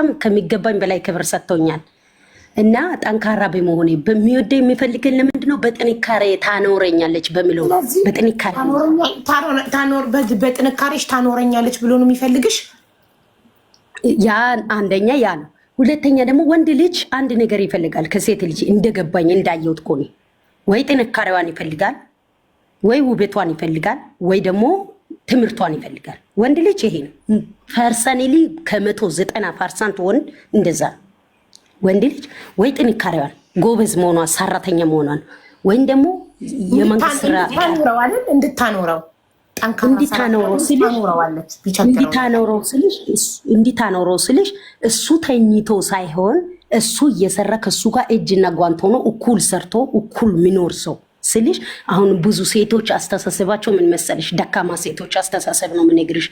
በጣም ከሚገባኝ በላይ ክብር ሰጥቶኛል እና ጠንካራ በመሆኔ በሚወደኝ የሚፈልገኝ ለምንድነው በጥንካሬ ታኖረኛለች በሚለው በጥንካሬሽ ታኖረኛለች ብሎ ነው የሚፈልግሽ። ያ አንደኛ ያ ነው። ሁለተኛ ደግሞ ወንድ ልጅ አንድ ነገር ይፈልጋል ከሴት ልጅ እንደገባኝ እንዳየሁት ኮኒ ወይ ጥንካሬዋን ይፈልጋል ወይ ውበቷን ይፈልጋል ወይ ደግሞ ትምህርቷን ይፈልጋል። ወንድ ልጅ ይሄ ነው ፐርሰናሊ ከ190% ወንድ እንደዛ ነው። ወንድ ልጅ ወይ ጥንካሬዋን ጎበዝ መሆኗን ሰራተኛ መሆኗን ወይም ደግሞ የመንግስት ስራ እንድታኖረው እንዲታኖረው ስልሽ እሱ ተኝቶ ሳይሆን እሱ እየሰራ ከሱ ጋር እጅና ጓንት ሆኖ እኩል ሰርቶ እኩል ሚኖር ሰው ስልሽ። አሁን ብዙ ሴቶች አስተሳሰባቸው ምን መሰለሽ? ደካማ ሴቶች አስተሳሰብ ነው የምነግርሽ።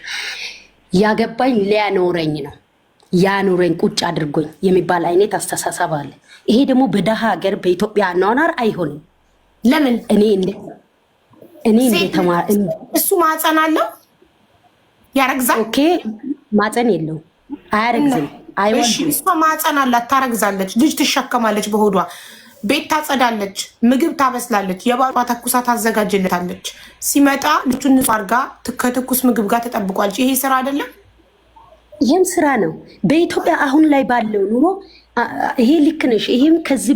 ያገባኝ ሊያኖረኝ ነው ያኖረኝ ቁጭ አድርጎኝ የሚባል አይነት አስተሳሰብ አለ። ይሄ ደግሞ በደሃ ሀገር በኢትዮጵያ አኗኗር አይሆንም። ለምን? እኔ እንደተማረ እሱ ማህፀን አለው ያረግዛል። ኦኬ ማህፀን የለው አያረግዝም። አይወልድም። እሷ ማህፀን አላት ታረግዛለች፣ ልጅ ትሸከማለች፣ በሆዷ ቤት ታጸዳለች፣ ምግብ ታበስላለች፣ የባሏ ተኩሳ ታዘጋጅለታለች። ሲመጣ ልጁን ንጹህ አድርጋ ከትኩስ ምግብ ጋር ተጠብቋለች። ይሄ ስራ አይደለም? ይህም ስራ ነው። በኢትዮጵያ አሁን ላይ ባለው ኑሮ ይሄ ልክ ነሽ። ይሄም ከዚህ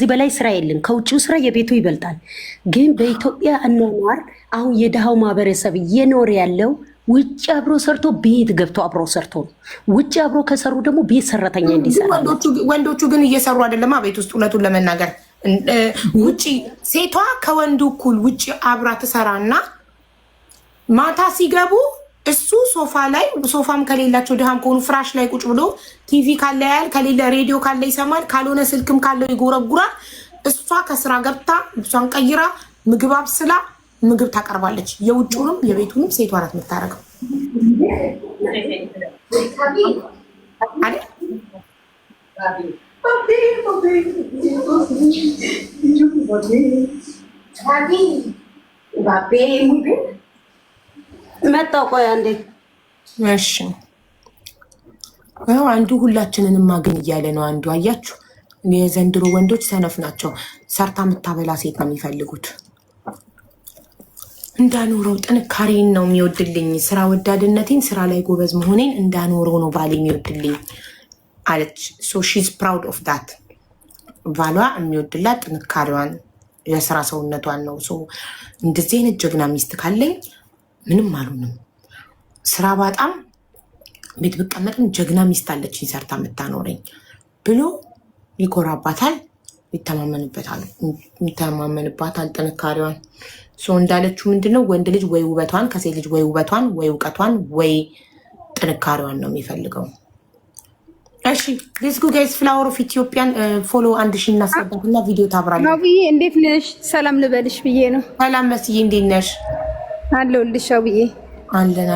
በላይ ስራ የለም። ከውጭው ስራ የቤቱ ይበልጣል። ግን በኢትዮጵያ አኗኗር አሁን የድሃው ማህበረሰብ እየኖረ ያለው ውጭ አብሮ ሰርቶ ቤት ገብቶ አብሮ ሰርቶ ነው። ውጭ አብሮ ከሰሩ ደግሞ ቤት ሰራተኛ እንዲሰራ። ወንዶቹ ግን እየሰሩ አይደለማ ቤት ውስጥ። እውነቱን ለመናገር ውጭ ሴቷ ከወንዱ እኩል ውጭ አብራ ትሰራና ማታ ሲገቡ እሱ ሶፋ ላይ ሶፋም ከሌላቸው ድሃም ከሆኑ ፍራሽ ላይ ቁጭ ብሎ ቲቪ ካለ ያያል፣ ከሌለ ሬዲዮ ካለ ይሰማል፣ ካልሆነ ስልክም ካለው ይጎረጉራል። እሷ ከስራ ገብታ ልብሷን ቀይራ ምግብ አብስላ ምግብ ታቀርባለች። የውጭውንም የቤቱንም ሴቷ ናት የምታደርገው አይደል? መጣሁ። ቆይ አንዴ። እሺ አንዱ ሁላችንንም ማግኝ እያለ ነው። አንዱ አያችሁ፣ የዘንድሮ ወንዶች ሰነፍ ናቸው። ሰርታ የምታበላ ሴት ነው የሚፈልጉት። እንዳኖረው ጥንካሬን ነው የሚወድልኝ፣ ስራ ወዳድነቴን፣ ስራ ላይ ጎበዝ መሆኔን እንዳኖረው ነው ባሌ የሚወድልኝ አለች። ሶ ሺዝ ፕራውድ ኦፍ ዳት። ባሏ የሚወድላት ጥንካሬዋን፣ የስራ ሰውነቷን ነው። ሶ እንደዚህ አይነት ጀግና ሚስት ካለኝ ምንም አሉንም። ስራ ባጣም ቤት ብቀመጥም ጀግና ሚስት አለችኝ ሰርታ የምታኖረኝ ብሎ ይኮራባታል፣ ይተማመንባታል ጥንካሬዋን። እንዳለችው ምንድነው ወንድ ልጅ ወይ ውበቷን ከሴት ልጅ ወይ ውበቷን ወይ እውቀቷን ወይ ጥንካሬዋን ነው የሚፈልገው። እሺ ሌትስ ጎ ጋይስ። ፍላወር ኦፍ ኢትዮጵያን ፎሎ 1000 እናስገባትና ቪዲዮ ታብራለች። አብዬ እንዴት ነሽ? ሰላም ልበልሽ ብዬ ነው። ሰላም መስዬ እንዴት ነሽ? አለሁልሽ አብዬ። አለን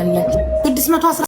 610